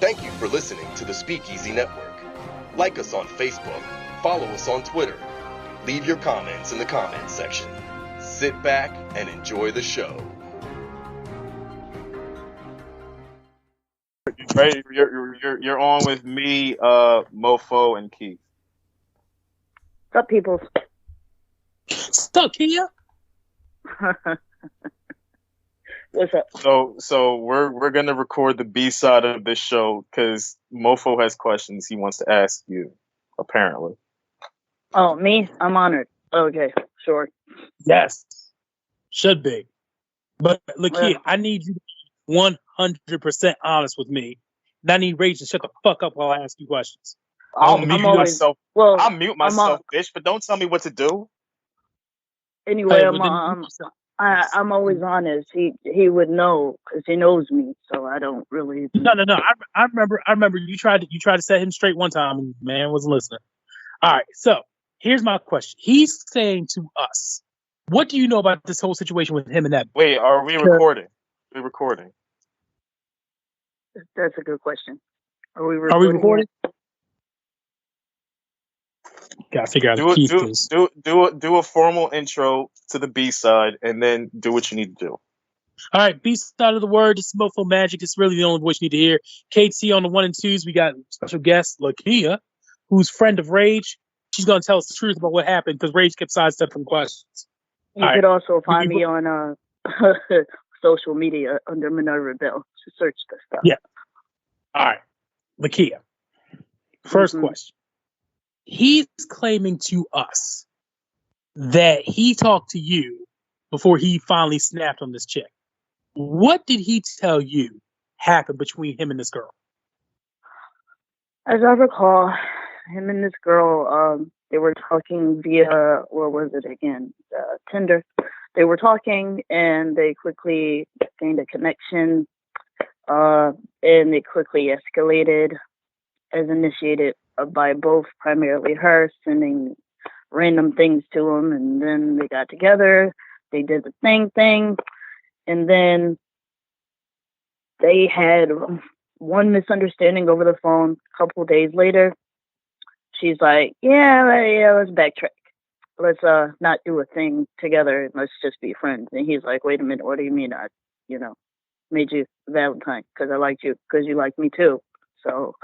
Thank you for listening to the Speakeasy Network. Like us on Facebook, follow us on Twitter. Leave your comments in the comments section. Sit back and enjoy the show. Right, you're on with me, Mofo, and Keith. What's up, people? What's up, Kia? What's up? So we're gonna record the B side of this show because Mofo has questions he wants to ask you. Apparently. Oh, me? I'm honored. Okay, sure. Yes, should be. But Lakeya, I need you to be 100% honest with me. And I need Rage to shut the fuck up while I ask you questions. I'll mute myself, bitch. But don't tell me what to do. Anyway, I'm always honest. He would know because he knows me, so I don't really. No. I remember you tried to set him straight one time, and man wasn't listening. All right, so here's my question. He's saying to us, what do you know about this whole situation with him and that? Wait, are we recording? We're recording. That's a good question. Are we recording? Gotta figure out do a formal intro to the B side, and then do what you need to do. All right, B side of the word. This is Mofo Magic. It's really the only voice you need to hear. KT on the 1 and 2s. We got special guest Lakeya, who's friend of Rage. She's gonna tell us the truth about what happened because Rage kept sidestepping questions. You could also find me on social media under Minerva Bell to search the stuff. Yeah. All right, Lakeya. First question. He's claiming to us that he talked to you before he finally snapped on this chick. What did he tell you happened between him and this girl? As I recall, him and this girl, they were talking via, what was it again? Tinder. They were talking and they quickly gained a connection, and it quickly escalated as initiated by both, primarily her, sending random things to him, and then they got together, they did the thing, and then they had one misunderstanding over the phone. A couple days later, she's like, yeah, let's backtrack. Let's not do a thing together, and let's just be friends. And he's like, wait a minute, what do you mean I, made you Valentine? Because I liked you, because you liked me too. So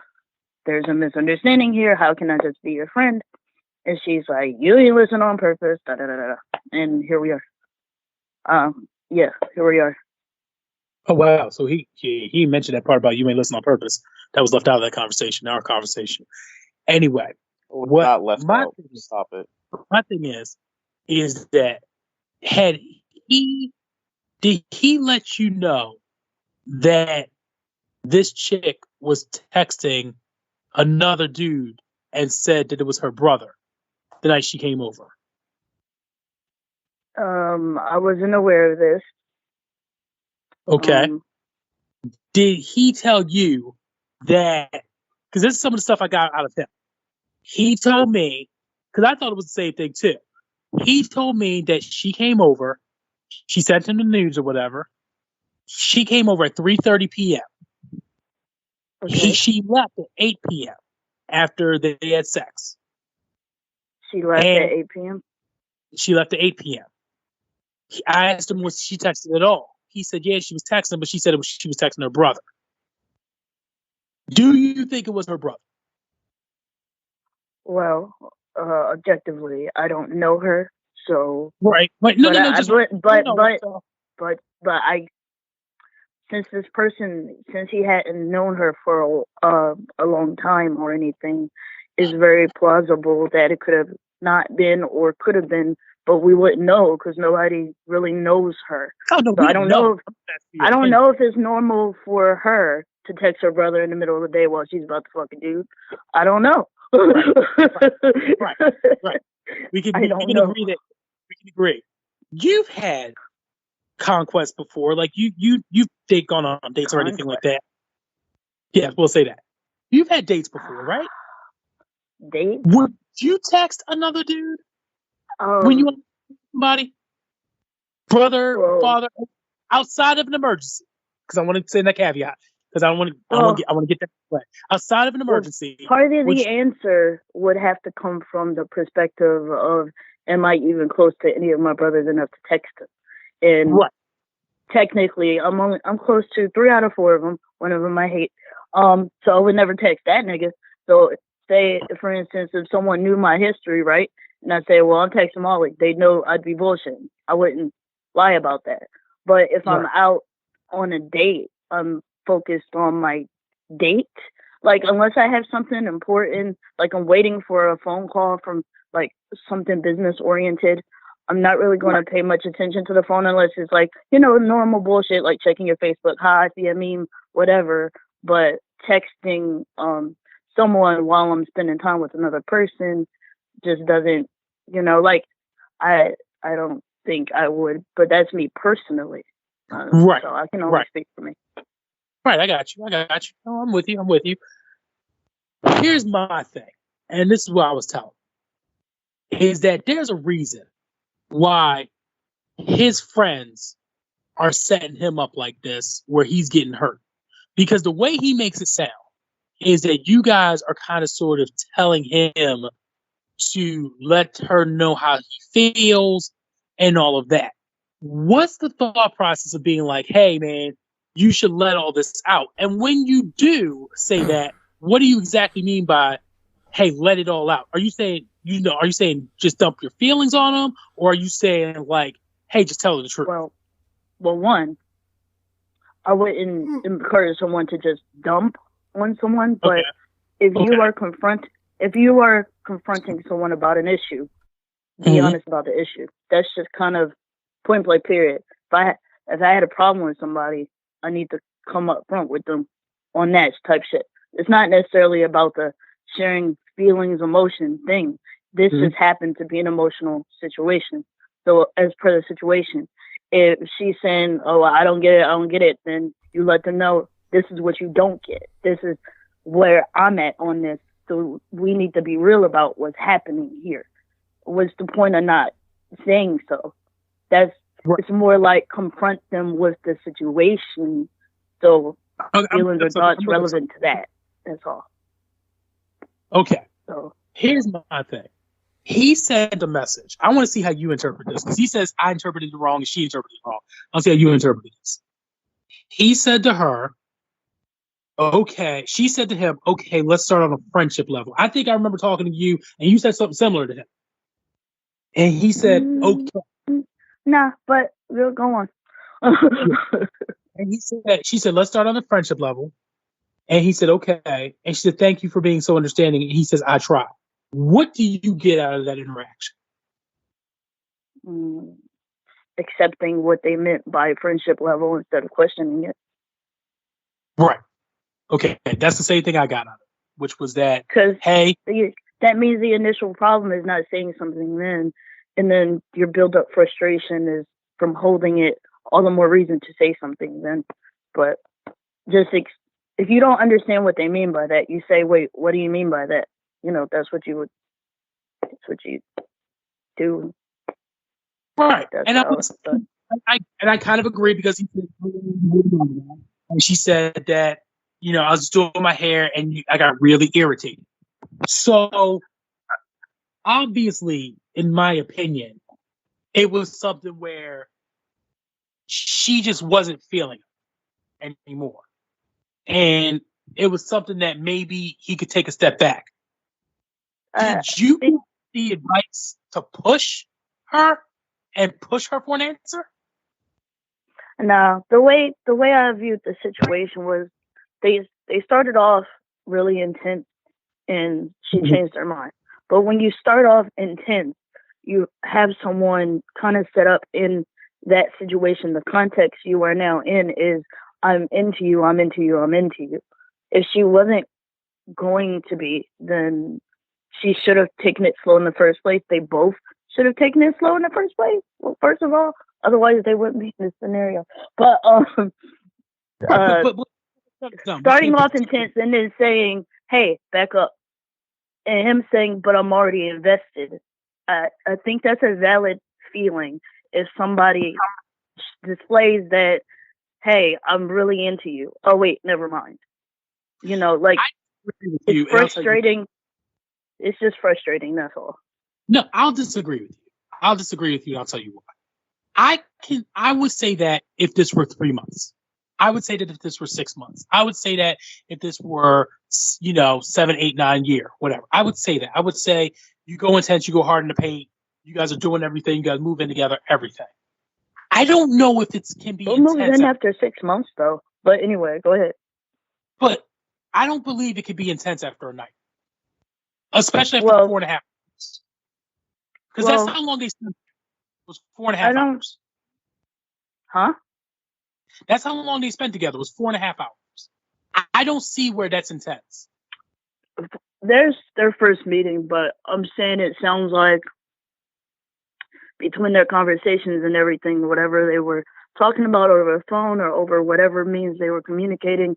there's a misunderstanding here. How can I just be your friend? And she's like, you ain't listen on purpose. Da, da, da, da. And here we are. Here we are. Oh, wow. So he mentioned that part about you ain't listen on purpose. That was left out of that conversation, our conversation. Anyway. Not left out. Stop it. My thing is that did he let you know that this chick was texting another dude and said that it was her brother the night she came over? I wasn't aware of this. Okay. Did he tell you that, because this is some of the stuff I got out of him. He told me, because I thought it was the same thing too. He told me that she came over, she sent him the news or whatever. She came over at 3:30 p.m. Okay. She left at 8 p.m. after they had sex. She left at 8 p.m.? She left at 8 p.m. I asked him, was she texting at all? He said, yeah, she was texting, but she said she was texting her brother. Do you think it was her brother? Well, objectively, I don't know her, so right. But since he hadn't known her for a long time or anything, it's very plausible that it could have not been or could have been, but we wouldn't know because nobody really knows her. Oh, no, so I don't know. I don't know if it's normal for her to text her brother in the middle of the day while she's about to fuck a dude. I don't know. Right. We can agree. You've had conquest before, like you've gone on dates or anything like that. Yeah, we'll say that. You've had dates before, right? Dates? Would you text another dude when you want somebody, brother, father, outside of an emergency? Because I want to say that caveat. because I want to get that way. Outside of an emergency, part of the answer would have to come from the perspective of, am I even close to any of my brothers enough to text them? And technically, I'm close to 3 out of 4 of them. One of them I hate. So I would never text that nigga. So say, for instance, if someone knew my history, right, and I say, well, I'm texting Molly, they know I'd be bullshitting. I wouldn't lie about that. But if I'm out on a date, I'm focused on my date. Like, unless I have something important, like I'm waiting for a phone call from like something business oriented, I'm not really going to pay much attention to the phone unless it's like, normal bullshit, like checking your Facebook, hi, I see a meme, whatever. But texting someone while I'm spending time with another person just doesn't, like, I don't think I would, but that's me personally. Right. So I can only speak for me. Right, I got you. No, I'm with you. Here's my thing, and this is what I was telling, is that there's a reason why his friends are setting him up like this, where he's getting hurt. Because the way he makes it sound is that you guys are kind of sort of telling him to let her know how he feels and all of that. What's the thought process of being like, hey, man, you should let all this out? And when you do say that, what do you exactly mean by, hey, let it all out? Are you saying, just dump your feelings on them? Or are you saying like, hey, just tell her the truth? Well, one, I wouldn't encourage someone to just dump on someone, but if you are confronting someone about an issue, be honest about the issue. That's just kind of point blank period. If I had a problem with somebody, I need to come up front with them on that type shit. It's not necessarily about the sharing feelings, emotion thing. This just happened to be an emotional situation. So as per the situation, if she's saying, oh, I don't get it, then you let them know, this is what you don't get. This is where I'm at on this. So we need to be real about what's happening here. What's the point of not saying so? It's more like confront them with the situation. So feelings or thoughts relevant to that. That's all. Okay. So here's my thing. He sent a message. I want to see how you interpret this, because he says I interpreted it wrong and she interpreted it wrong. I'll see how you interpret this. He said to her, okay. She said to him, okay, let's start on a friendship level. I think I remember talking to you and you said something similar to him. And he said, okay. Nah, but we'll go on. And she said, let's start on the friendship level. And he said, okay. And she said, thank you for being so understanding. And he says, I try. What do you get out of that interaction? Accepting what they meant by friendship level instead of questioning it. Right. Okay. That's the same thing I got out of it, which was that, that means the initial problem is not saying something then, and then your build-up frustration is from holding it, all the more reason to say something then. But just if you don't understand what they mean by that, you say, wait, what do you mean by that? That's what you do. Right. And I kind of agree, because he said, and she said that, I was doing my hair and I got really irritated. So obviously, in my opinion, it was something where she just wasn't feeling it anymore. And it was something that maybe he could take a step back. Did you give the advice to push her and push her for an answer? No, the way I viewed the situation was they started off really intense and she changed her mind. But when you start off intense, you have someone kind of set up in that situation. The context you are now in is, I'm into you, I'm into you, I'm into you. If she wasn't going to be, then she should have taken it slow in the first place. They both should have taken it slow in the first place. Well, first of all, otherwise they wouldn't be in this scenario. But starting off intense and then saying, hey, back up. And him saying, but I'm already invested. I think that's a valid feeling. If somebody displays that, hey, I'm really into you. Oh, wait, never mind. You know, like, it's frustrating. It's just frustrating, that's all. No, I'll disagree with you. I'll disagree with you, and I'll tell you why. I would say that if this were 3 months. I would say that if this were 6 months. I would say that if this were, 7, 8, 9 year, whatever. I would say that. I would say you go intense, you go hard in the paint. You guys are doing everything. You guys move in together, everything. I don't know if it can be We'll move intense. in after 6 months, though. But anyway, go ahead. But I don't believe it could be intense after a night. Especially after 4.5 hours. Because that's how long they spent. It was 4.5 hours. Huh? That's how long they spent together. It was 4.5 hours. I don't see where that's intense. There's their first meeting, but I'm saying it sounds like between their conversations and everything, whatever they were talking about over the phone or over whatever means they were communicating,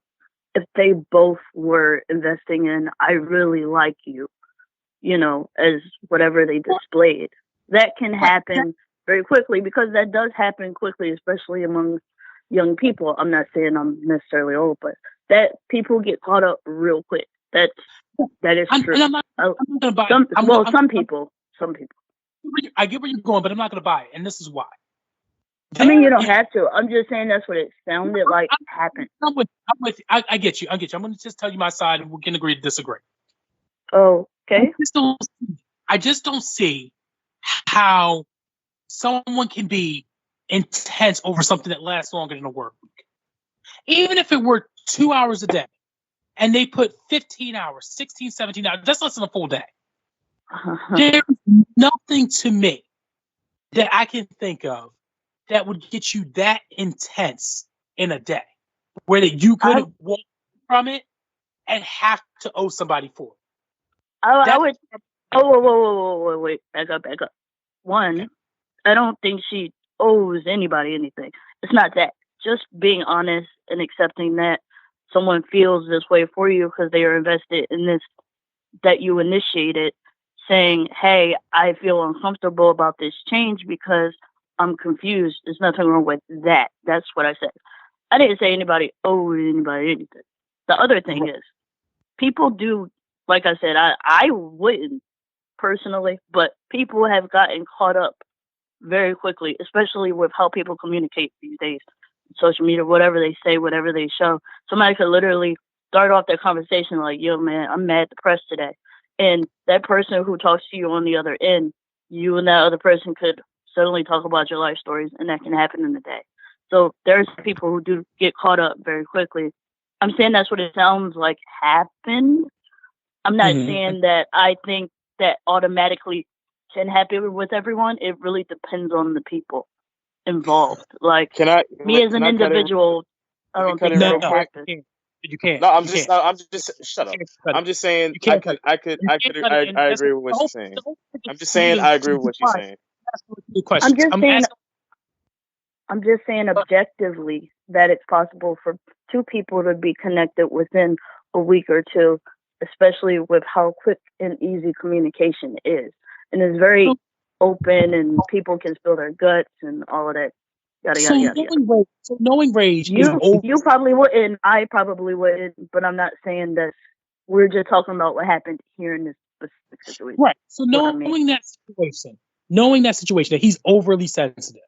if they both were investing in, I really like you, as whatever they displayed. That can happen very quickly, because that does happen quickly, especially among young people. I'm not saying I'm necessarily old, but that people get caught up real quick. That is true. I'm not gonna buy it. Some people. I get where you're going, but I'm not gonna buy it, and this is why. I mean, you don't have to. I'm just saying that's what it sounded like happened. I'm with you. I get you. I'm gonna just tell you my side, and we can agree to disagree. Oh, okay. I just don't see how someone can be intense over something that lasts longer than a work week. Even if it were 2 hours a day, and they put 15 hours, 16, 17 hours, that's less than a full day. There's nothing to me that I can think of that would get you that intense in a day, where that you couldn't walk from it and have to owe somebody for it. I would. Oh, wait, back up. One, I don't think she owes anybody anything. It's not that. Just being honest and accepting that someone feels this way for you because they are invested in this that you initiated, saying, hey, I feel uncomfortable about this change because I'm confused. There's nothing wrong with that. That's what I said. I didn't say anybody owes anybody anything. The other thing is, people do, like I said, I wouldn't personally, but people have gotten caught up very quickly, especially with how people communicate these days. Social media, whatever they say, whatever they show. Somebody could literally start off their conversation like, yo, man, I'm mad depressed today. And that person who talks to you on the other end, you and that other person could suddenly talk about your life stories, and that can happen in a day. So there's people who do get caught up very quickly. I'm saying that's what it sounds like happened. I'm not saying that I think that automatically can happen with everyone. It really depends on the people involved. Like, me as an individual, I don't think that happens. You can't. No, I'm just shut up. I'm just saying I agree with what you're saying. I'm just saying I agree with what you're saying. I'm just saying objectively that it's possible for two people to be connected within a week or two, especially with how quick and easy communication is. And it's very open, and people can spill their guts and all of that. So knowing rage you probably wouldn't, I probably wouldn't, but I'm not saying that. We're just talking about what happened here in this specific situation. Right. So knowing that situation, that he's overly sensitive,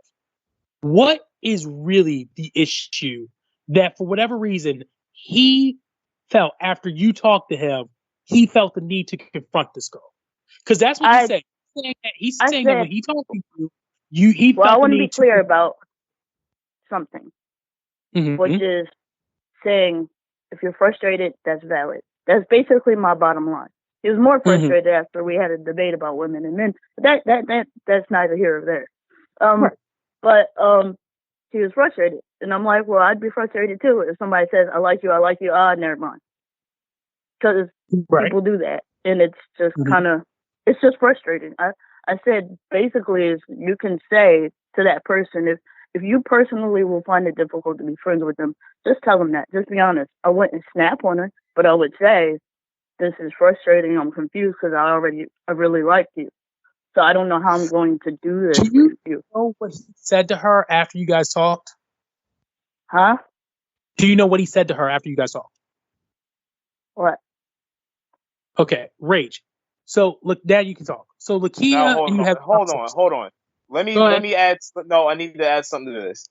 what is really the issue that for whatever reason he felt after you talked to him, he felt the need to confront this girl? Because that's what he said. He's saying that when he talked to you, he felt I want the to need be clear about something, which is saying if you're frustrated, that's valid. That's basically my bottom line. He was more frustrated after we had a debate about women and men. That's neither here or there. But he was frustrated, and I'm like, well, I'd be frustrated too if somebody says, I like you. Never mind, because people do that, and it's just it's just frustrating. I said basically is you can say to that person, if you personally will find it difficult to be friends with them, just tell them that. Just be honest. I wouldn't snap on her, but I would say, this is frustrating. I'm confused because I really like you. So I don't know how I'm going to do this. Do you know what he said to her after you guys talked? Huh? Do you know what he said to her after you guys talked? What? Okay, Rage. So look, now you can talk. So Now Lakeya and you have hold on. Let Go ahead. me add. No, I need to add something to this.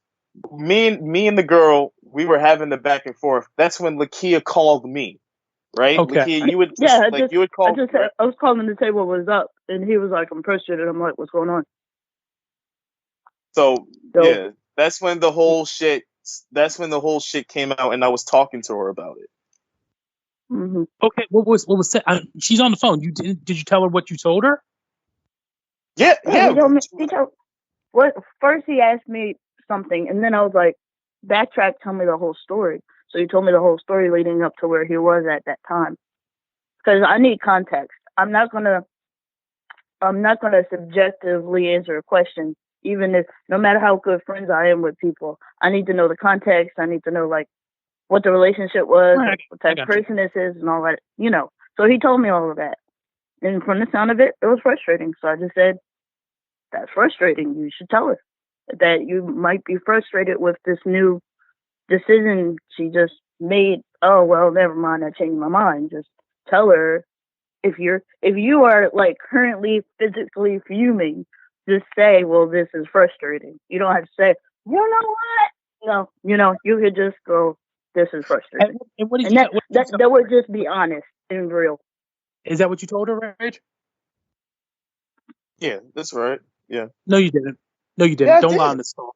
Me and the girl, we were having the back and forth. That's when Lakeya called me, right? Okay. Lakeya, you would Yeah, you would call. I was calling to say what was up, and he was like, "I'm frustrated." I'm like, "What's going on?" So yeah, that's when the whole shit. That's when the whole shit came out, and I was talking to her about it. Mm-hmm. Okay. What was said? She's on the phone. Did you tell her what you told her? Yeah. First he asked me something, and then I was like, "Backtrack, tell me the whole story." So he told me the whole story leading up to where he was at that time, because I need context. I'm not gonna subjectively answer a question, even if no matter how good friends I am with people. I need to know the context. I need to know like what the relationship was, what type of person this is, and all that. So he told me all of that, and from the sound of it, it was frustrating. So I just said, "That's frustrating. You should tell her that you might be frustrated with this new decision she just made." "Oh well, never mind. I changed my mind." Just tell her. If you are like currently physically fuming, just say, "Well, this is frustrating." You don't have to say, "You know what?" No, you could just go, "This is frustrating." And what did And you that would just be honest and real. Is that what you told her, Rage? Yeah, that's right. Yeah. No, you didn't. No, you didn't. Yeah, I Don't lie did. on this call.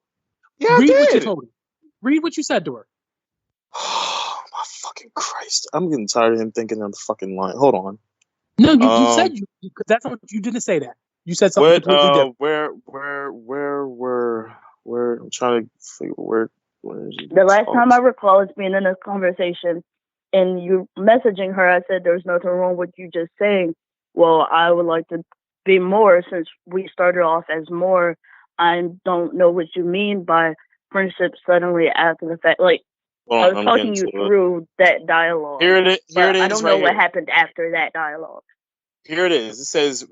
Yeah, I Read what you did. told her. Read what you said to her. Oh my fucking Christ! I'm getting tired of him thinking I'm fucking lying. Hold on. No, you said because that's what you didn't say that. You said something What? completely different. Where? I'm trying to figure where is he? The last time I recall us being in a conversation and you messaging her, I said there's nothing wrong with you just saying, "Well, I would like to be more since we started off as more. I don't know what you mean by friendship suddenly after the fact." Like, I was talking you through that dialogue. Here it is. I don't know what happened after that dialogue. Here it is. It says,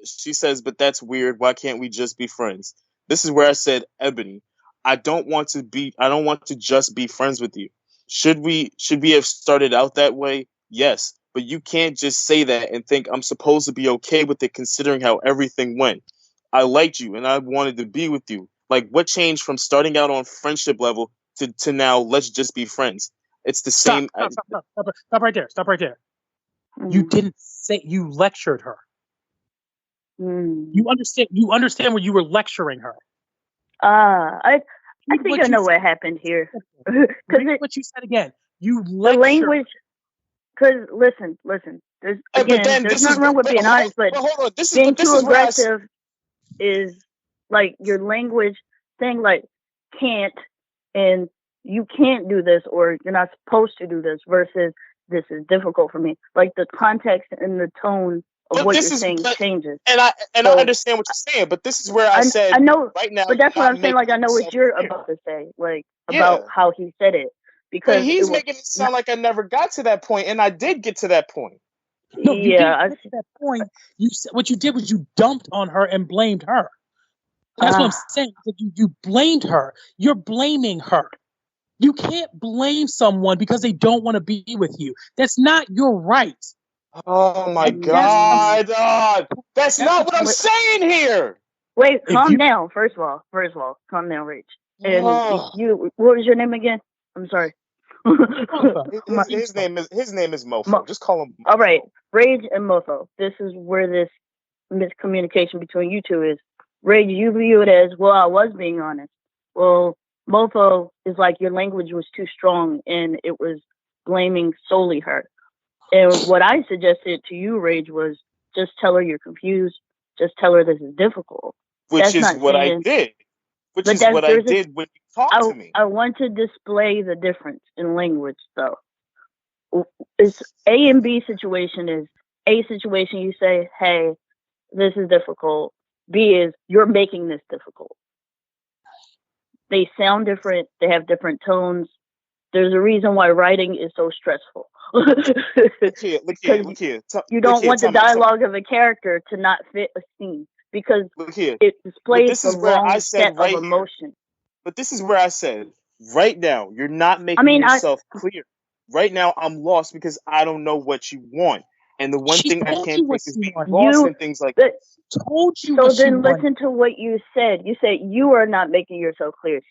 she says, "But that's weird. Why can't we just be friends?" This is where I said, Ebony, I don't want to just be friends with you. Should we have started out that way? Yes. But you can't just say that and think I'm supposed to be okay with it considering how everything went. I liked you and I wanted to be with you. Like, what changed from starting out on friendship level to now let's just be friends? It's the same. Stop right there. Stop right there. Mm. You didn't say, you lectured her. Mm. You understand where you were lecturing her. I think I know what happened here. What you said again. You lectured. The language. Because listen. There's nothing wrong with being honest, but being too aggressive is like your language saying like can't and you can't do this or you're not supposed to do this versus this is difficult for me. Like the context and the tone of what you're saying changes. And I understand what you're saying, but this is where I said I know right now. But that's what I'm saying. Like I know what you're about to say, like about how he said it. Because he's making it sound like I never got to that point, and I did get to that point. No, you didn't get to that point. What you did was you dumped on her and blamed her. That's what I'm saying. You blamed her. You're blaming her. You can't blame someone because they don't want to be with you. That's not your right. Oh my God! That's not what I'm saying here. Wait, calm down. First of all, calm down, Rich. And what was your name again? I'm sorry. His name is Mofo. Just call him Mofo. All right, Rage and Mofo. This is where this miscommunication between you two is. Rage, you view it as, well, I was being honest. Well, Mofo is like your language was too strong and it was blaming solely her. And what I suggested to you, Rage, was just tell her you're confused. Just tell her this is difficult. Which is what I did. Which is what I did when you talked to me. I want to display the difference in language, though. It's A and B situation is A situation, you say, hey, this is difficult. B is you're making this difficult. They sound different. They have different tones. There's a reason why writing is so stressful. Look here. You don't want the dialogue of a character to not fit a scene because it displays the wrong set of emotion. But this is where I said, Right now, you're not making yourself clear. Right now, I'm lost because I don't know what you want. And the one thing I can't take is being lost and things like that. Told you. So then listen to what you said. You said you are not making yourself clear.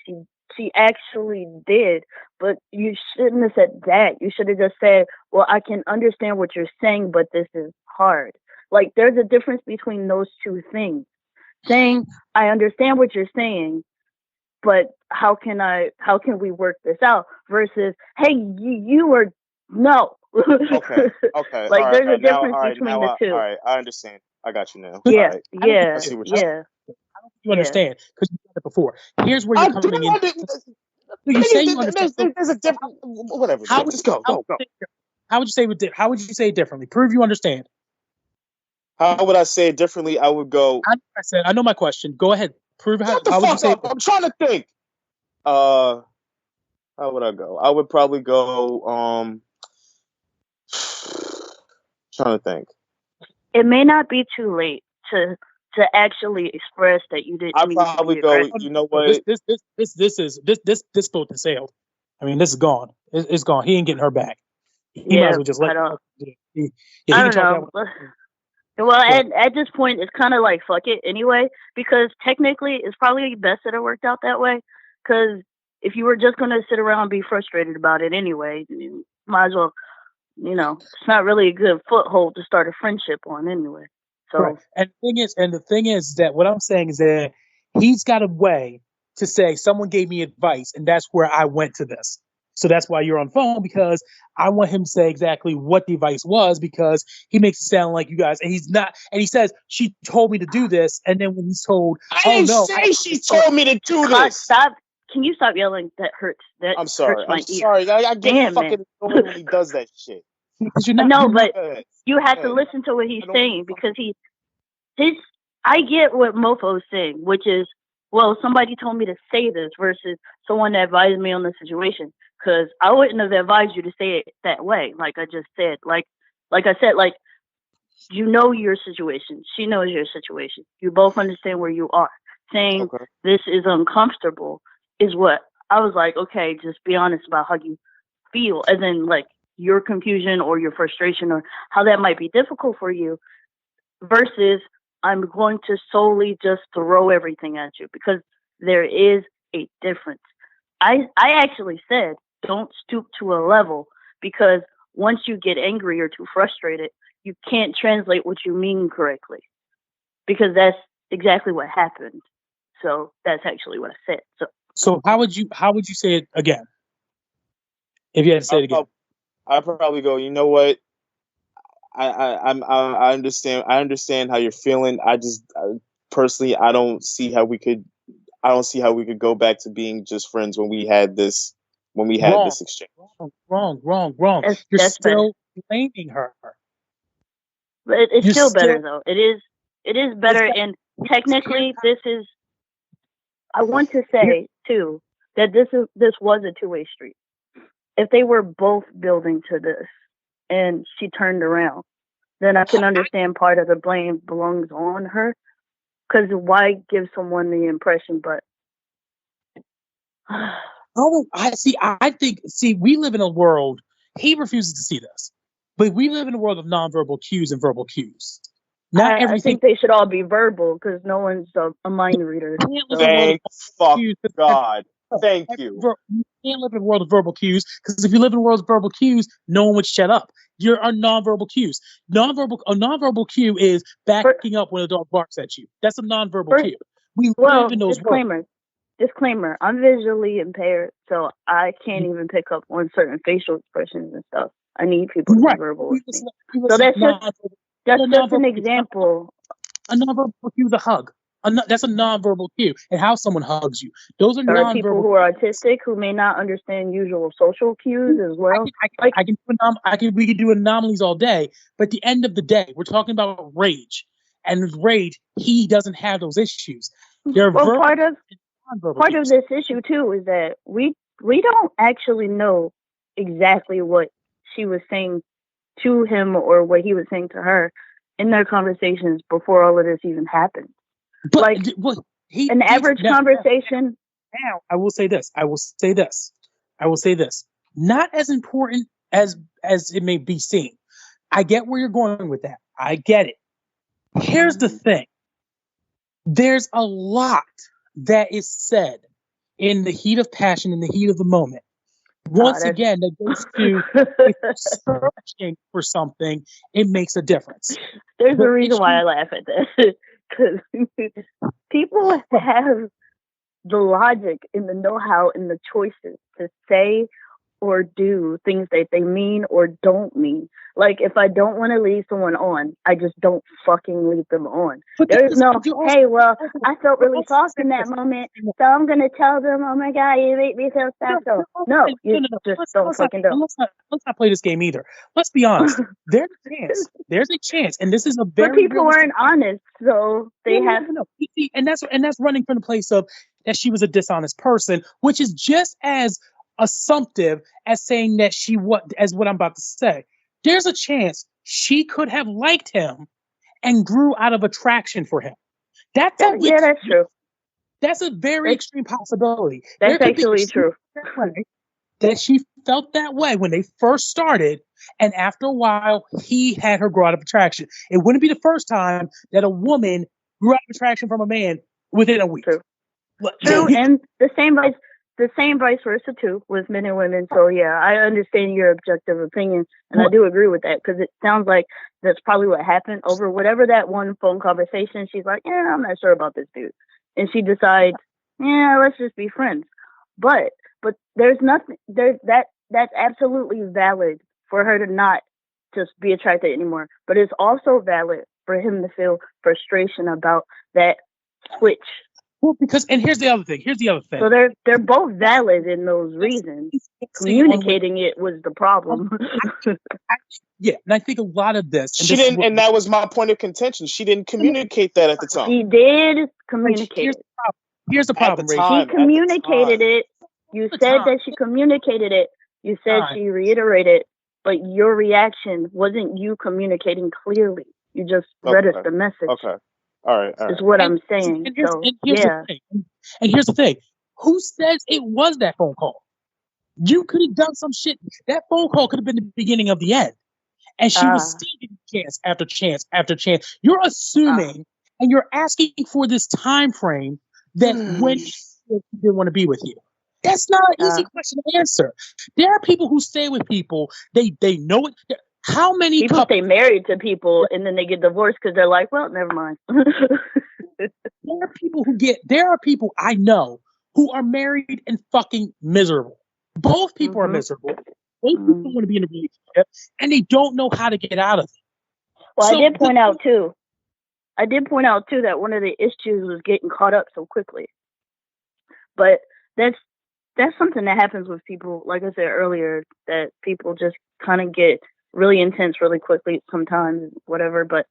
She actually did, but you shouldn't have said that. You should have just said, well, I can understand what you're saying, but this is hard. Like, there's a difference between those two things. Saying, I understand what you're saying, but how can we work this out? Versus, hey, you are, no. Okay. Like, there's a difference between the two. All right, I understand. I got you now. Yeah, all right. yeah, I see what you're saying. You understand because you said it before. Here's where you're coming in. You say you understand. There's a different. Whatever. Just go. How would you say it? How would you say it differently? Prove you understand. How would I say it differently? I would go. I know my question. Go ahead. Prove how. Shut the fuck up. I'm trying to think. How would I go? I would probably go. Trying to think. It may not be too late to actually express that you didn't. I probably go. You know what? This boat has sailed. I mean, this is gone. It's gone. He ain't getting her back. He might as well just let. I don't know. Well, at this point, it's kind of like fuck it anyway, because technically, it's probably best that it worked out that way. Because if you were just gonna sit around and be frustrated about it anyway, you might as well. It's not really a good foothold to start a friendship on anyway. So, right. And the thing is that what I'm saying is that he's got a way to say someone gave me advice, and that's where I went to this. So that's why you're on phone, because I want him to say exactly what the advice was, because he makes it sound like you guys, and he's not. And he says she told me to do this, and then when he's told, I didn't say she told me to do this. Stop. Can you stop yelling? That hurts. I'm sorry. Hurts I'm sorry. I get fucking annoyed when he does that shit. But you have to listen to what he's saying, because I get what Mofo's saying, which is, well, somebody told me to say this versus someone advised me on the situation, because I wouldn't have advised you to say it that way. Like I just said, like I said, like, you know your situation. She knows your situation. You both understand where you are. Saying this is uncomfortable is what I was like, okay, just be honest about how you feel. And then like your confusion or your frustration or how that might be difficult for you versus I'm going to solely just throw everything at you, because there is a difference. I actually said, don't stoop to a level, because once you get angry or too frustrated, you can't translate what you mean correctly, because that's exactly what happened. So that's actually what I said. So how would you say it again? If you had to say it again. I'd probably go, you know what? I understand how you're feeling. I just personally, I don't see how we could go back to being just friends when we had this exchange. Wrong. You're still blaming her. But it's still better though. It is better, and technically this is. I want to say too that this was a two-way street. If they were both building to this and she turned around, then I can understand part of the blame belongs on her. Because why give someone the impression? But I think we live in a world. He refuses to see this, but we live in a world of nonverbal cues and verbal cues. Not everything. I think they should all be verbal, because no one's a mind reader. Thank God. Thank you. You can't live in a world of verbal cues, because if you live in a world of verbal cues, no one would shut up. You're nonverbal cues. A nonverbal cue is backing up when a dog barks at you. That's a nonverbal cue. We live in those Disclaimer, I'm visually impaired, so I can't even pick up on certain facial expressions and stuff. I need people to be verbal with me. So that's just an example. A nonverbal cue is a hug. That's a nonverbal cue, and how someone hugs you. Those are nonverbal. People who are autistic who may not understand usual social cues as well. We can do anomalies all day, but at the end of the day, we're talking about rage, and with rage, he doesn't have those issues. Part of this issue too is that we don't actually know exactly what she was saying to him or what he was saying to her in their conversations before all of this even happened. An average conversation Now, I will say this. Not as important as it may be seen. I get where you're going with that. I get it. Here's the thing. There's a lot that is said in the heat of passion, in the heat of the moment. Once again, that goes to if you're searching for something, it makes a difference. There's a reason why I laugh at that. Because people have the logic and the know-how and the choices to say or do things that they mean or don't mean. Like, if I don't want to leave someone on, I just don't fucking leave them on. There's no, hey, well, I felt really soft in that moment, so I'm going to tell them, oh my God, you make me feel special. No, you just don't fucking do. Let's not play this game either. Let's be honest. There's a chance. And this is a very But people weren't honest, so they have. No. And that's running from the place of that she was a dishonest person, which is just as assumptive as saying that as what I'm about to say. There's a chance she could have liked him and grew out of attraction for him. That's true. That's a very extreme possibility. That's actually true. That she felt that way when they first started, and after a while, he had her grow out of attraction. It wouldn't be the first time that a woman grew out of attraction from a man within a week. True, and the same vice versa too with men and women. So yeah, I understand your objective opinion, and I do agree with that because it sounds like that's probably what happened over whatever that one phone conversation. She's like, yeah, I'm not sure about this dude, and she decides, yeah, let's just be friends. But there's nothing that's absolutely valid for her to not just be attracted anymore. But it's also valid for him to feel frustration about that switch. Well, and here's the other thing. So they're both valid in those reasons. Communicating it was the problem. Yeah, and I think a lot of this. She didn't, and that was my point of contention. She didn't communicate that at the time. She did communicate. Here's the problem. She communicated it. You said that she communicated it. You said she reiterated, but your reaction wasn't you communicating clearly. You just read us the message. Okay. All right. Is what I'm saying. And here's the thing. Who says it was that phone call? You could have done some shit. That phone call could have been the beginning of the end. And she was still getting chance after chance after chance. You're assuming and you're asking for this time frame that when she didn't want to be with you. That's not an easy question to answer. There are people who stay with people. They know it. How many people stay married to people and then they get divorced because they're like, well, never mind. There are people I know who are married and fucking miserable. Both people are miserable. Both people want to be in a relationship and they don't know how to get out of it. Well, I did point out too that one of the issues was getting caught up so quickly. But that's something that happens with people, like I said earlier, that people just kind of get really intense really quickly sometimes, whatever. But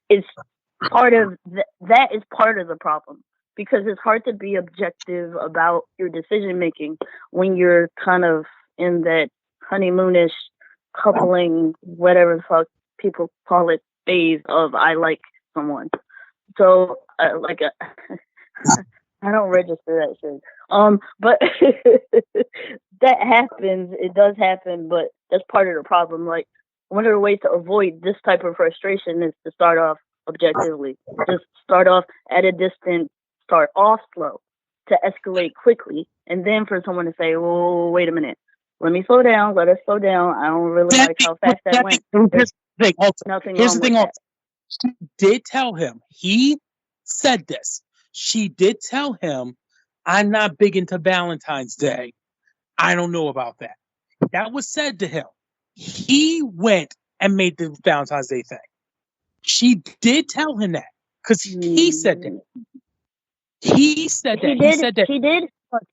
it's part of that is part of the problem, because it's hard to be objective about your decision making when you're kind of in that honeymoonish coupling, whatever the fuck people call it, phase of I like someone. So I don't register that shit. But that happens. It does happen, but that's part of the problem. Like, one of the ways to avoid this type of frustration is to start off objectively. Just start off at a distance, start off slow to escalate quickly. And then for someone to say, oh, wait a minute, let me slow down, let us slow down. I don't really like how fast that went. Here's the thing. She did tell him. He said this. She did tell him, I'm not big into Valentine's Day. I don't know about that. That was said to him. He went and made the Valentine's Day thing. She did tell him that because he said that. He said that.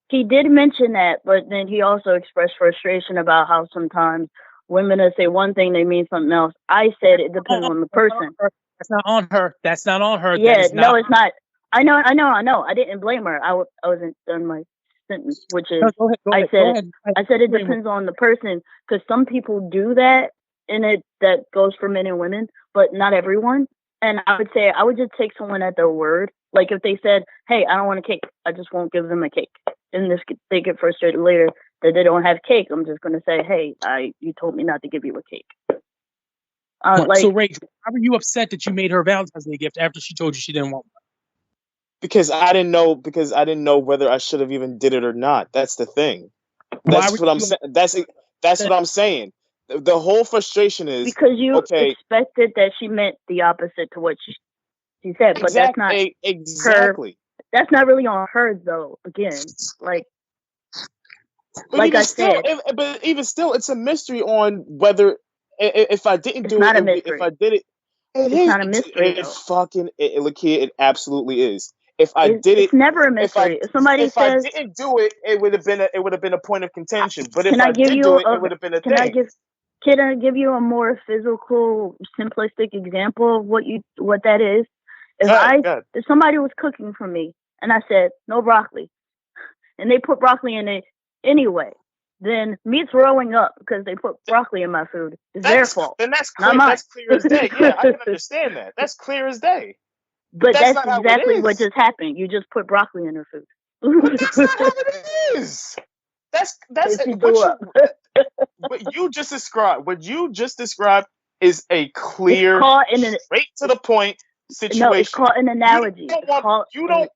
He did mention that, but then he also expressed frustration about how sometimes women will say one thing, they mean something else. I said it depends on the person. That's not on her. Yeah, it's not. I know. I didn't blame her. I wasn't done my sentence, which is go ahead. I said it depends on the person, because some people do that, and that goes for men and women, but not everyone. And I would just take someone at their word. Like if they said, "Hey, I don't want a cake," I just won't give them a cake. and they get frustrated later that they don't have cake, I'm just gonna say, hey, you told me not to give you a cake. So, Rachel, how were you upset that you made her a Valentine's Day gift after she told you she didn't want one? Because I didn't know whether I should have even did it or not. That's the thing. That's what I'm saying. That's what I'm saying. The whole frustration is because you expected that she meant the opposite to what she said, but that's not exactly. Her, that's not really on her though. Again, but but even still, it's a mystery on whether if I didn't do it, if I did it, it's not a mystery. Lakeya, it absolutely is. If I did it, it's never a mystery. If somebody says I didn't do it, it would have been a point of contention. But if I did do it, it would have been a thing. Can I give you a more physical, simplistic example of what that is? If somebody was cooking for me and I said no broccoli, and they put broccoli in it anyway, then me throwing up because they put broccoli in my food is their fault. Then that's clear. That's clear as day. Yeah, I can understand that. That's clear as day. But that's exactly what just happened. You just put broccoli in her food. But that's not how it is. That's what you just described. What you just described is a clear, straight to the point situation. No, it's called an analogy. You don't.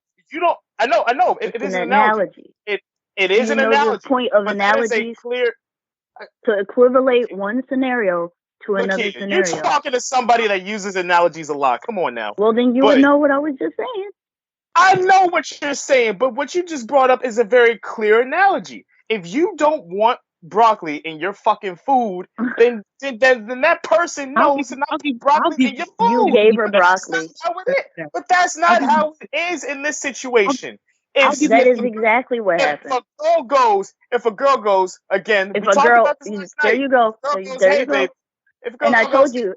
I know. It is an analogy. It is an analogy. The point of analogies to equivalate one scenario to another scenario. You're talking to somebody that uses analogies a lot. Come on now. Well, then you would know what I was just saying. I know what you're saying, but what you just brought up is a very clear analogy. If you don't want broccoli in your fucking food, then that person knows not to put broccoli in your food. You gave her broccoli. But that's not how it is in this situation. That is exactly what happened. If a girl goes again, there you go. There you go. And I told you,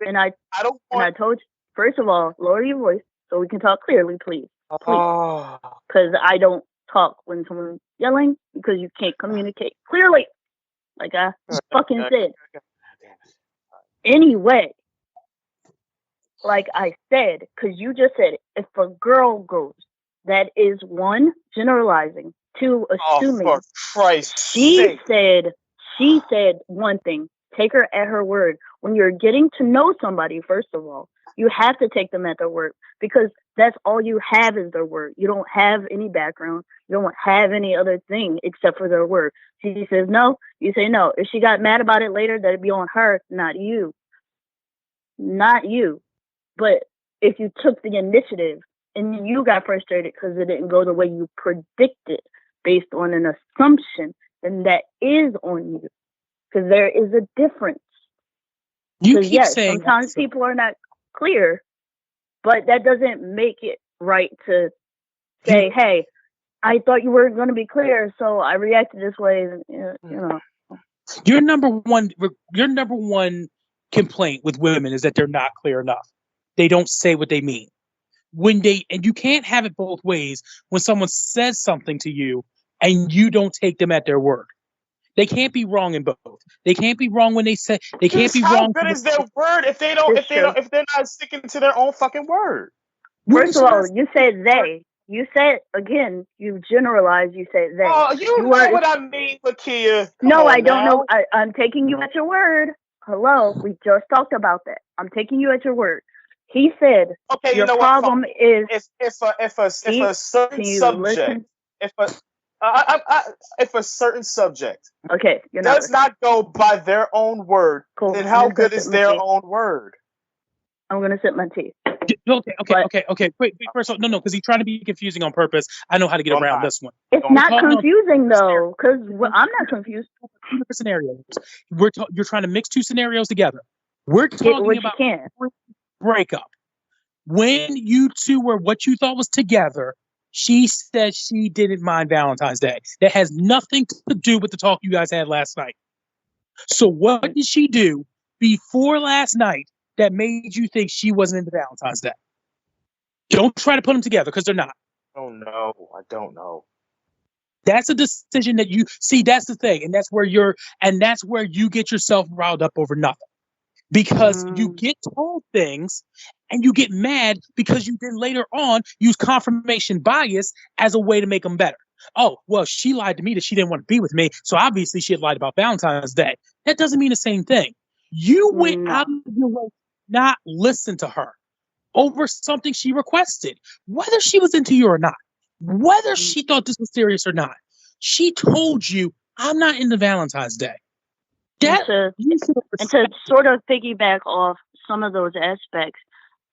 first of all, lower your voice so we can talk clearly, please. Because I don't talk when someone's yelling because you can't communicate clearly, like I fucking said. Anyway, like I said, because you just said, if a girl goes, that is one, generalizing, two, assuming. Oh, for Christ's sake. She said one thing. Take her at her word. When you're getting to know somebody, first of all, you have to take them at their word because that's all you have is their word. You don't have any background. You don't have any other thing except for their word. She says no, you say no. If she got mad about it later, that'd be on her, not you. Not you. But if you took the initiative and you got frustrated because it didn't go the way you predicted based on an assumption, then that is on you. Because there is a difference. You keep saying sometimes people are not clear, but that doesn't make it right to say, hey, I thought you were going to be clear, so I reacted this way. You know. Your number one complaint with women is that they're not clear enough. They don't say what they mean. And you can't have it both ways when someone says something to you and you don't take them at their word. They can't be wrong in both. They can't be wrong when they say they can't be wrong. How good is their word if they're not sticking to their own fucking word? First of all, you said they. You said again. You generalize. You said they. Oh, you know what I mean, Lakeya. No, I don't know. I'm taking you at your word. Hello, we just talked about that. I'm taking you at your word. He said, "Okay, your problem is if a certain subject, if a certain subject, does not go by their own word, then how good is their own word?" I'm gonna sip my tea. Okay. Wait. First of all, no, because he's trying to be confusing on purpose. I know how to get around this one. It's not confusing though, because I'm not confused. Scenarios. You're trying to mix two scenarios together. We're talking about breakup. When you two were what you thought was together, she said she didn't mind Valentine's Day. That has nothing to do with the talk you guys had last night. So what did she do before last night that made you think she wasn't into Valentine's Day? Don't try to put them together because they're not. Oh no, I don't know. That's a decision that you see. That's the thing, and that's where you get yourself riled up over nothing. Because you get told things and you get mad because you then later on use confirmation bias as a way to make them better. Oh, well, she lied to me that she didn't want to be with me, so obviously she had lied about Valentine's Day. That doesn't mean the same thing. You went out of your way not listen to her over something she requested, whether she was into you or not, whether she thought this was serious or not. She told you, I'm not into Valentine's Day. And to sort of piggyback off some of those aspects,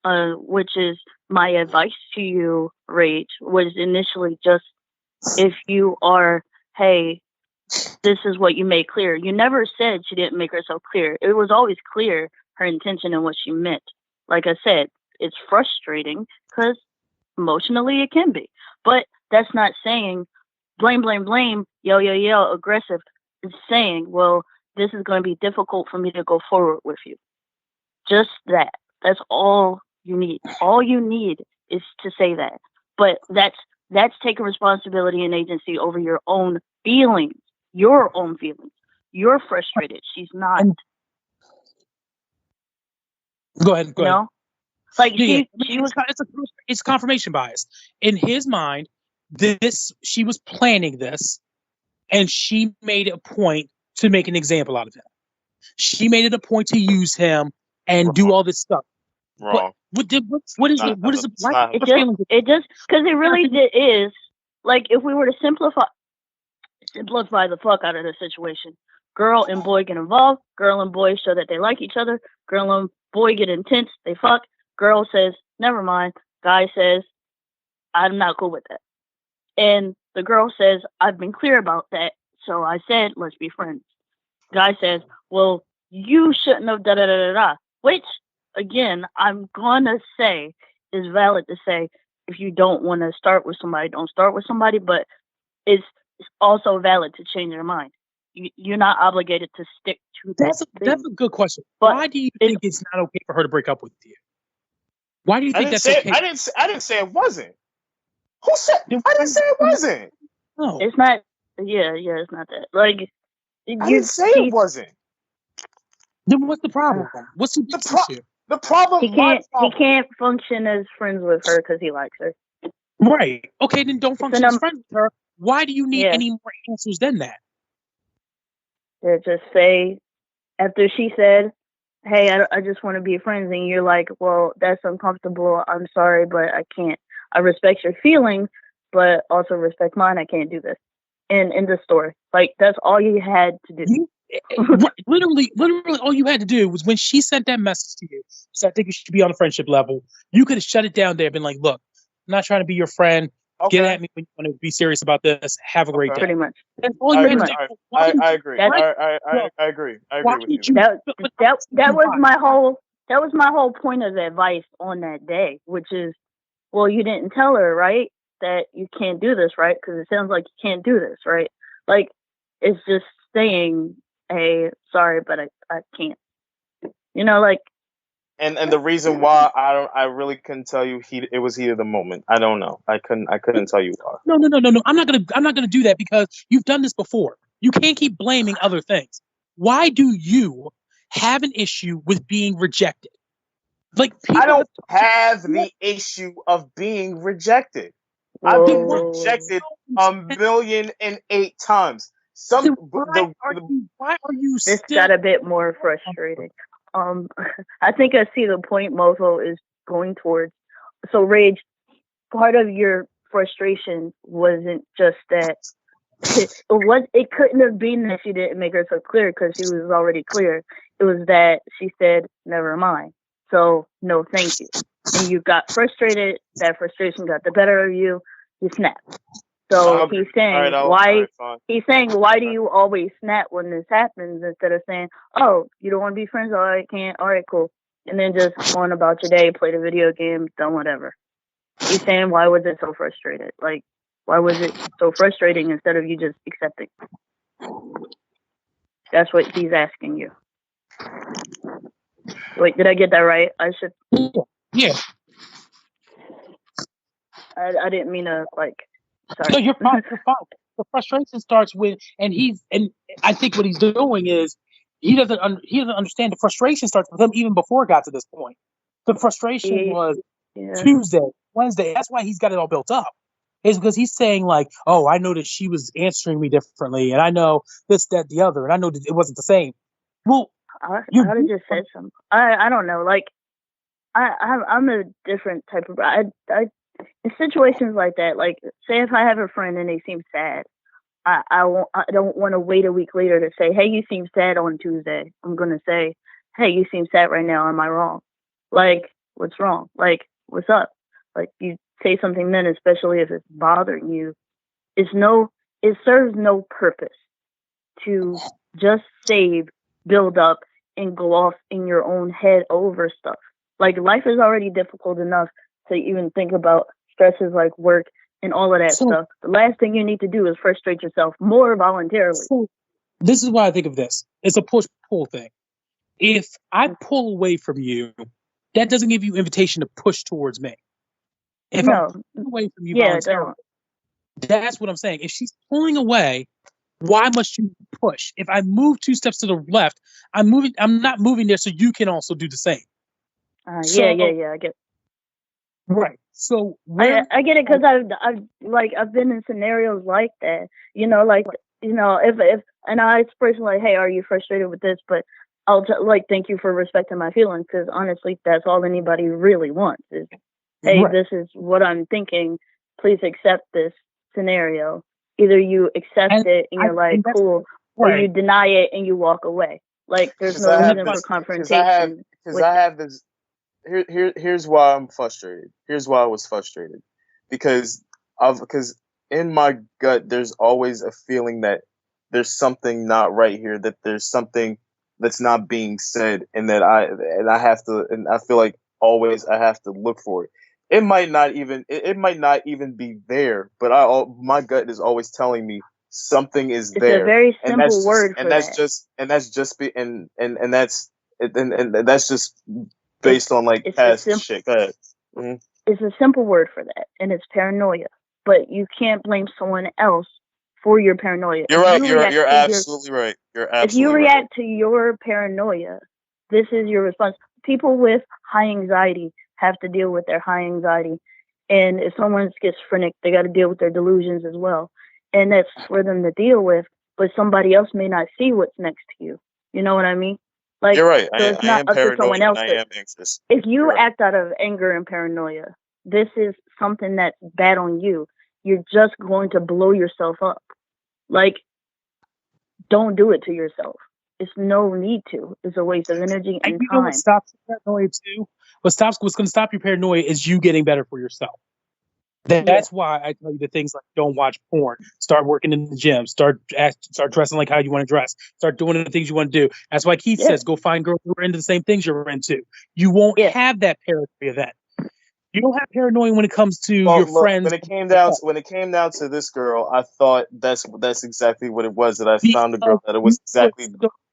which is my advice to you, Rage, was initially just if you are, hey, this is what you made clear. You never said she didn't make herself clear. It was always clear her intention and what she meant. Like I said, it's frustrating because emotionally it can be. But that's not saying blame, yo, aggressive. It's saying, well, this is going to be difficult for me to go forward with you. Just that. That's all you need. All you need is to say that. But that's taking responsibility and agency over your own feelings. Your own feelings. You're frustrated. She's not. Go ahead. No? Like she was. It's confirmation bias. In his mind, she was planning this, and she made it a point to make an example out of him. She made it a point to use him and do all this stuff. Wrong. What is it? What is it? It just because it really is like if we were to simplify the fuck out of the situation. Girl and boy get involved. Girl and boy show that they like each other. Girl and boy get intense. They fuck. Girl says, never mind. Guy says, I'm not cool with that. And the girl says, I've been clear about that. So I said, let's be friends. Guy says, well, you shouldn't have da-da-da-da-da. Which, again, I'm going to say is valid to say if you don't want to start with somebody, don't start with somebody. But it's also valid to change your mind. You're not obligated to stick to that. That's a good question. But why do you think it's not okay for her to break up with you? Why do you think that's okay? I didn't say it wasn't. Who said? I didn't say it wasn't. No, it's not. Yeah, it's not that. Like I didn't say it wasn't. Then what's the problem? What's the issue? The problem. He can't function as friends with her because he likes her. Right. Okay, then don't function as friends with her. Why do you need any more answers than that? To just say after she said, hey, I just want to be friends, and you're like, well, that's uncomfortable. I'm sorry, but I can't. I respect your feelings, but also respect mine. I can't do this. And in the story, like that's all you had to do. Literally, all you had to do was when she sent that message to you. So I think you should be on a friendship level. You could have shut it down there and been like, look, I'm not trying to be your friend. Okay. Get at me when you want to be serious about this. Have a great day. Pretty much. That's all you had to do. I agree. I agree. I agree with you. That was my whole point of advice on that day, which is, well, you didn't tell her, right, that you can't do this, right? Because it sounds like you can't do this, right? Like, it's just saying, hey, sorry, but I can't. You know, like. And the reason why I really couldn't tell you it was heat of the moment. I don't know. I couldn't tell you why. No. I'm not gonna do that because you've done this before. You can't keep blaming other things. Why do you have an issue with being rejected? Like I don't have the issue of being rejected. I've been rejected 1,000,008 times. Why are you this got a bit more frustrating. I think I see the point Mofo is going towards. So Rage, part of your frustration wasn't just that it couldn't have been that she didn't make herself clear because she was already clear. It was that she said, never mind. So no, thank you. And you got frustrated. That frustration got the better of you. You snapped. So he's saying, why do you always snap when this happens instead of saying, oh, you don't want to be friends? All right, can't. All right, cool. And then just going about your day, play the video game, done whatever. He's saying, why was it so frustrated? Like, why was it so frustrating instead of you just accepting? That's what he's asking you. Wait, did I get that right? I should. Yeah. I didn't mean to, like. Sorry. No, you're fine. The frustration starts with, and I think what he's doing is he doesn't understand. The frustration starts with him even before it got to this point. The frustration was Tuesday, Wednesday. That's why he's got it all built up. is because he's saying like, oh, I know that she was answering me differently, and I know this, that, the other, and I know that it wasn't the same. Well, I would have just said something. I don't know. Like I'm a different type of. In situations like that, like say if I have a friend and they seem sad, I don't want to wait a week later to say, hey, you seem sad on Tuesday. I'm gonna say, hey, you seem sad right now. Am I wrong? Like, what's wrong? Like, what's up? Like, you say something then, especially if it's bothering you. It serves no purpose to just build up, and go off in your own head over stuff. Like, life is already difficult enough to even think about stresses like work and all of that stuff. The last thing you need to do is frustrate yourself more voluntarily. So this is why I think of this. It's a push-pull thing. If I pull away from you, that doesn't give you invitation to push towards me. If I'm pulling away from you voluntarily, that's what I'm saying. If she's pulling away, why must you push? If I move 2 steps to the left, I'm not moving there so you can also do the same. I get it. Right. So I get it because I've been in scenarios like that. If and I express like, hey, are you frustrated with this? But I'll thank you for respecting my feelings, because honestly, that's all anybody really wants is, hey, this is what I'm thinking. Please accept this scenario. Either you accept it and you're like, cool, or you deny it and you walk away. Like, there's no reason for confrontation. Because I have this. Here's why I'm frustrated. Here's why I was frustrated. Because in my gut, there's always a feeling that there's something not right here, that there's something that's not being said, and I feel like always I have to look for it. It might not even be there, but my gut is always telling me something is there. It's a very simple word for that. That's just based on like past shit. Go ahead. Mm-hmm. It's a simple word for that, and it's paranoia. But you can't blame someone else for your paranoia. You're right. You're absolutely right. If you react to your paranoia, this is your response. People with high anxiety have to deal with their high anxiety, and if someone's schizophrenic, they got to deal with their delusions as well, and that's for them to deal with. But somebody else may not see what's next to you. You know what I mean? Like, you're right. So it's not up to someone else. I am anxious. If you act out of anger and paranoia, this is something that's bad on you. You're just going to blow yourself up. Like, don't do it to yourself. It's no need to. It's a waste of energy and time. You know what stops paranoia too? What's going to stop your paranoia is you getting better for yourself. That's why I tell you the things like don't watch porn, start working in the gym, start dressing like how you want to dress, start doing the things you want to do. That's why Keith says go find girls who are into the same things you're into. You won't have that paranoia then. You don't have paranoia when it comes to your friends. When it came down to this girl, I thought that's exactly what it was. That I found a girl that it was exactly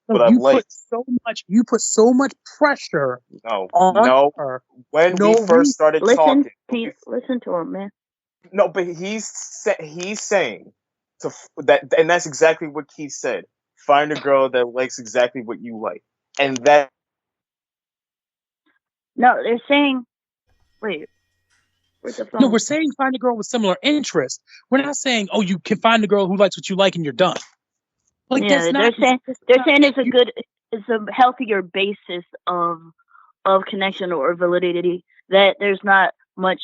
what I liked. You put so much pressure on her. When we first started talking, listen to him, man. No, but he's saying that, and that's exactly what Keith said. Find a girl that likes exactly what you like, and that. No, they're saying. Wait. No, we're saying find a girl with similar interests. We're not saying, oh, you can find a girl who likes what you like and you're done. Like, they're saying it's a healthier basis of connection or validity, that there's not much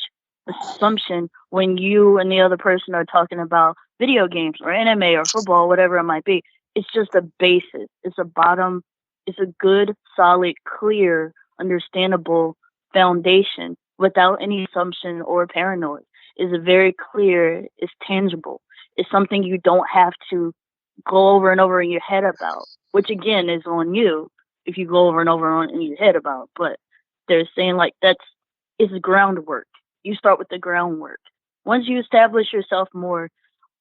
assumption when you and the other person are talking about video games or anime or football, whatever it might be. It's just a basis. It's a bottom. It's a good, solid, clear, understandable foundation without any assumption or paranoia. It's a very clear, it's tangible. It's something you don't have to go over and over in your head about, which again is on you if you go over and over in your head about. But they're saying like it's groundwork. You start with the groundwork. Once you establish yourself more,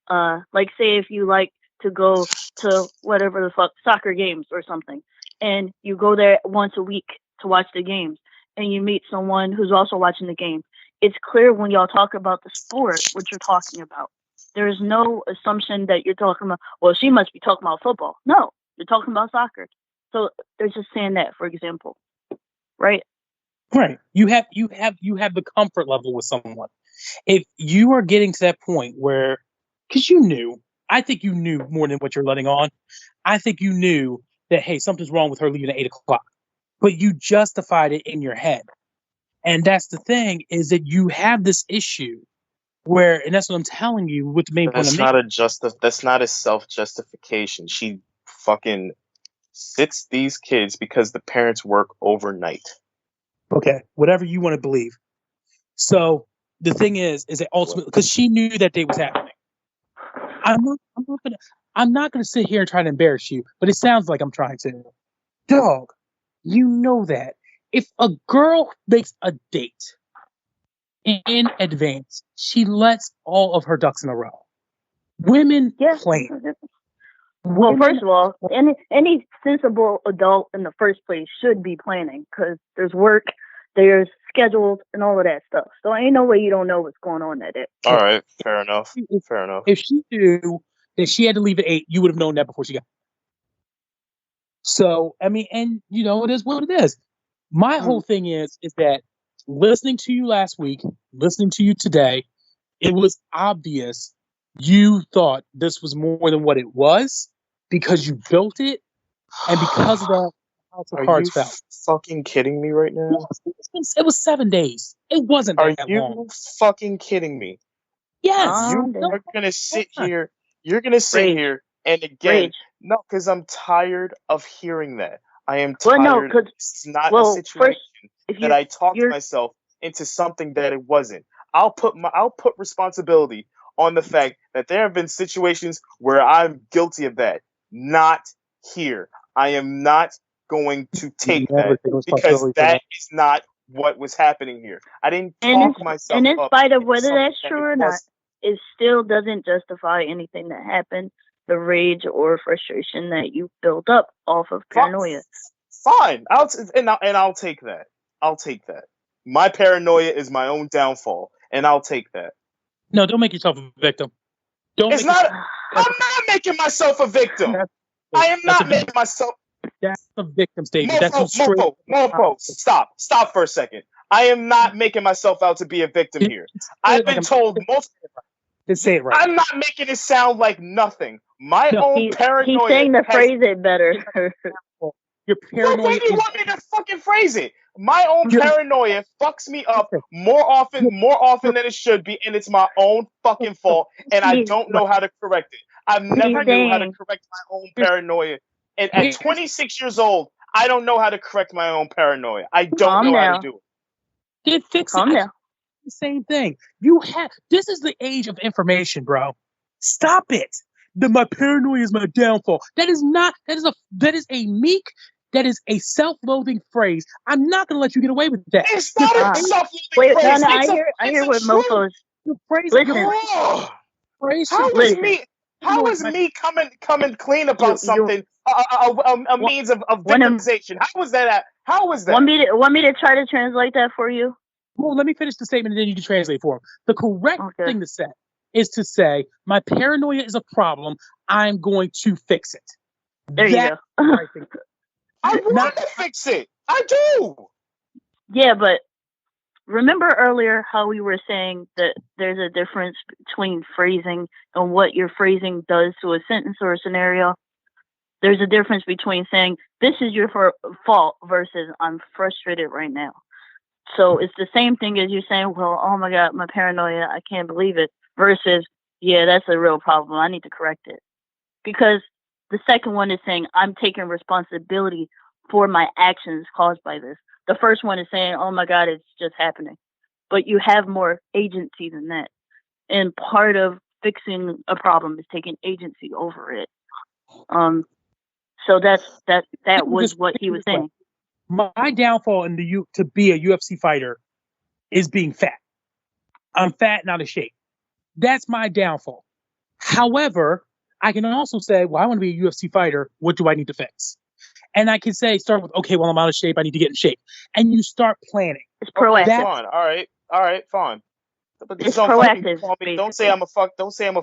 like say if you like to go to whatever the fuck soccer games or something, and you go there once a week to watch the games, and you meet someone who's also watching the game, it's clear when y'all talk about the sport what you're talking about. There's no assumption that you're talking about, well, she must be talking about football. No, you're talking about soccer. So they're just saying that, for example, right? Right. You have the comfort level with someone. If you are getting to that point where, because you knew, I think you knew more than what you're letting on. I think you knew that, hey, something's wrong with her leaving at 8 o'clock, but you justified it in your head. And that's the thing, is that you have this issue where, and that's what I'm telling you with the main point I'm making. That's not a self-justification. She fucking sits these kids because the parents work overnight. Okay, whatever you want to believe. So the thing is that ultimately, because she knew that day was happening. I'm not gonna sit here and try to embarrass you, but it sounds like I'm trying to. Dog, you know that if a girl makes a date in advance, she lets all of her ducks in a row. Women plan. Well, first of all, any sensible adult in the first place should be planning, because there's work, there's schedules, and all of that stuff. So ain't no way you don't know what's going on that day. All right, fair enough. If she knew that she had to leave at 8, you would have known that before she got. So I mean, and you know, it is what it is. My whole thing is that listening to you last week, listening to you today, it was obvious you thought this was more than what it was because you built it, and because of that, House of Cards fell. Fucking kidding me right now? It was 7 days. It wasn't that long. Are you fucking kidding me? Yes. You're gonna sit here. You're gonna sit here and again. No, because I'm tired of hearing that. I am tired. Well, no, it's not a situation that I talked myself into something that it wasn't. I'll put responsibility on the fact that there have been situations where I'm guilty of that. Not here. I am not going to take that because that is not what was happening here. I didn't talk myself up. And in spite of whether that's true or not, it still doesn't justify anything that happened, the rage or frustration that you built up off of paranoia. Fine. I'll take that. I'll take that. My paranoia is my own downfall, and I'll take that. No, don't make yourself a victim. I'm not making myself a victim. I am not making myself. That's a victim statement. Mofo, stop for a second. I am not making myself out to be a victim here. I've been told Just say it right. I'm not making it sound like nothing. My own paranoia. He's saying to phrase it better. Your paranoia. Why do you want me to fucking phrase it? My own paranoia fucks me up more often than it should be, and it's my own fucking fault, and I don't know how to correct it. I've never knew how to correct my own paranoia. And at 26 years old, I don't know how to correct my own paranoia. I don't know how to do it. It fixes it. The same thing. This is the age of information, bro. Stop it. My paranoia is my downfall. That is a meek, that is a self-loathing phrase. I'm not gonna let you get away with that. It's not a self-loathing phrase. No, I hear what Mofo's. How is me coming clean about something a means of victimization? How was that? Want me to try to translate that for you? Well, let me finish the statement and then you can translate for him. The correct thing to say is to say, my paranoia is a problem. I'm going to fix it. There you go. I want to fix it. I do. Yeah, but remember earlier how we were saying that there's a difference between phrasing and what your phrasing does to a sentence or a scenario? There's a difference between saying, this is your fault versus I'm frustrated right now. So it's the same thing as you saying, well, oh my God, my paranoia, I can't believe it, versus, yeah, that's a real problem. I need to correct it. Because the second one is saying, I'm taking responsibility for my actions caused by this. The first one is saying, oh my God, it's just happening. But you have more agency than that. And part of fixing a problem is taking agency over it. So that was what he was saying. My downfall to be a UFC fighter is being fat. I'm fat, not a shape. That's my downfall. However, I can also say, well, I want to be a UFC fighter. What do I need to fix? And I can start with, okay, well, I'm out of shape. I need to get in shape. And you start planning. It's proactive. Fine. All right, fine. But it's proactive. Don't say I'm a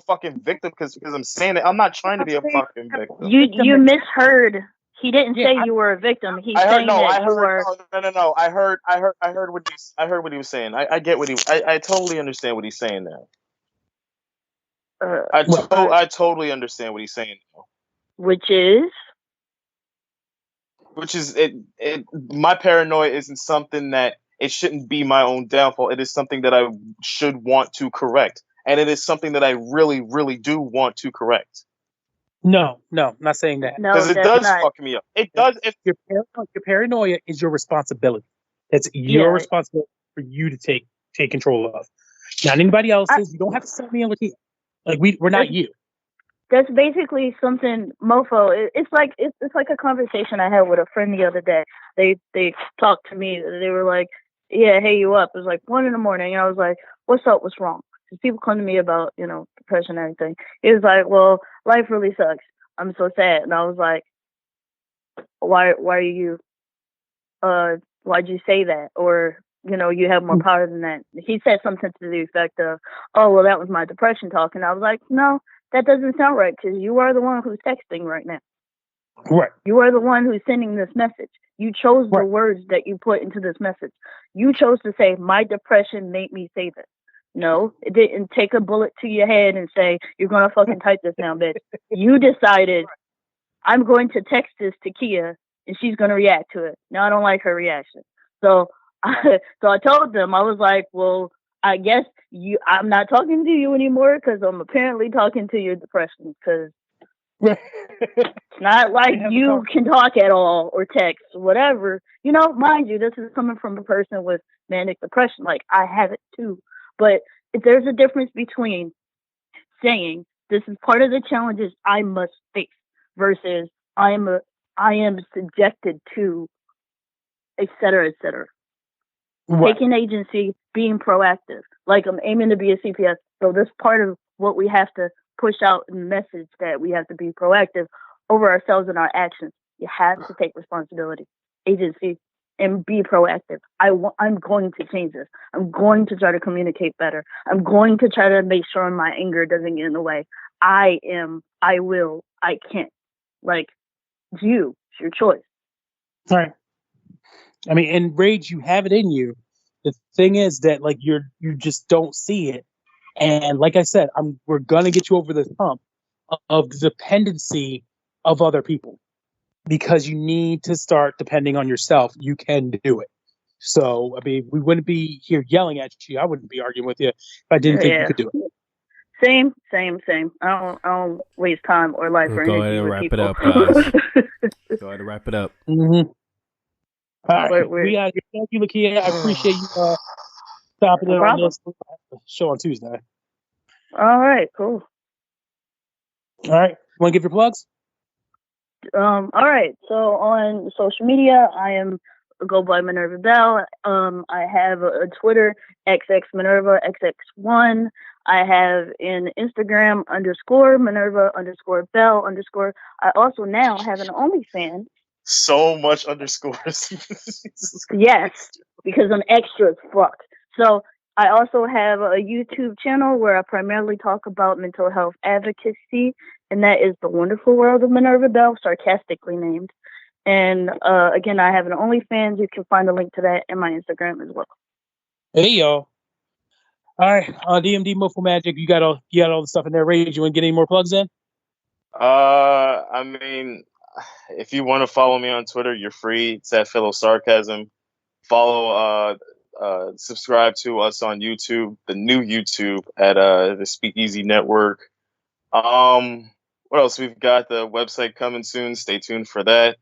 fucking victim because I'm saying it. I'm not trying to be a fucking victim. You misheard He didn't say you were a victim. He's saying that you were. No. I heard what he was saying. I get what I totally understand what he's saying now. I totally understand what he's saying now. Which is it. My paranoia isn't something that it shouldn't be my own downfall. It is something that I should want to correct, and it is something that I really, really do want to correct. No, not saying that. Because it does fuck me up. It does. Your paranoia is your responsibility. It's your responsibility for you to take control of. Not anybody else's. You don't have to send me in with you. Like we're not you. That's basically something, mofo. It's like a conversation I had with a friend the other day. They talked to me. They were like, "Yeah, hey, you up?" It was like 1 a.m, and I was like, "What's up? What's wrong?" Because people come to me about depression and everything. He was like, "Well, life really sucks. I'm so sad." And I was like, "Why are you? Why'd you say that?" Or you have more power than that. He said something to the effect of, "Oh, well, that was my depression talk." And I was like, "No, that doesn't sound right, because you are the one who's texting right now. Right. You are the one who's sending this message. You chose the words that you put into this message. You chose to say, my depression made me say this. No, it didn't take a bullet to your head and say, you're going to fucking type this now, bitch. You decided, I'm going to text this to Kia, and she's going to react to it. Now, I don't like her reaction. So I told them, I was like, well, I guess I'm not talking to you anymore, because I'm apparently talking to your depression, because it's not like you can talk at all or text, whatever. Mind you, this is coming from a person with manic depression. Like, I have it too. But if there's a difference between saying this is part of the challenges I must face versus I am subjected to, et cetera, et cetera. Right. Taking agency, being proactive. Like, I'm aiming to be a CPS. So this part of what we have to push out in the message, that we have to be proactive over ourselves and our actions. You have to take responsibility, agency, and be proactive. I'm going to change this. I'm going to try to communicate better. I'm going to try to make sure my anger doesn't get in the way. I will, I can't. Like, it's you. It's your choice. Right. I mean, in rage, you have it in you. The thing is that, like, you just don't see it. And like I said, we're gonna get you over this hump of the dependency of other people, because you need to start depending on yourself. You can do it. So, I mean, we wouldn't be here yelling at you. I wouldn't be arguing with you if I didn't think you could do it. Same. I don't waste time or life or energy with people. Go ahead and wrap it up, guys. Go ahead and wrap it up. Mm-hmm. All right. Thank you, Lakeya. I appreciate you stopping in on this show on Tuesday. All right, cool. All right. Want to give your plugs? All right. So on social media, I go by Minerva Bell. I have a Twitter, XX Minerva XX1. I have an Instagram _Minerva _Bell _. I also now have an OnlyFans. So much underscores. Yes, because I'm extra as fuck. So I also have a YouTube channel where I primarily talk about mental health advocacy, and that is The Wonderful World of Minerva Bell, sarcastically named. And again, I have an OnlyFans. You can find a link to that in my Instagram as well. Hey, y'all. All right, DMD Mofo Magic, you got all the stuff in there. Rage, you want to get any more plugs in? I mean, if you want to follow me on Twitter, you're free. It's at Philosarcasm. Follow, subscribe to us on YouTube, the new YouTube at the Speakeasy Network. What else? We've got the website coming soon. Stay tuned for that.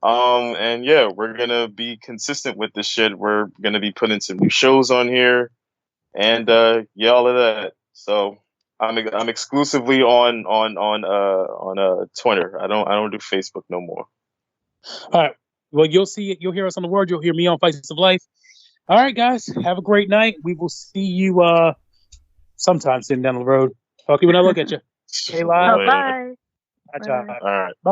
And yeah, we're gonna be consistent with this shit. We're gonna be putting some new shows on here, and all of that. So I'm exclusively on Twitter. I don't do Facebook no more. All right. Well, you'll hear us on The Word. You'll hear me on Vices of Life. All right, guys. Have a great night. We will see you sometime soon down the road. Talk to you when I look at you. Bye. Bye. All right. Bye.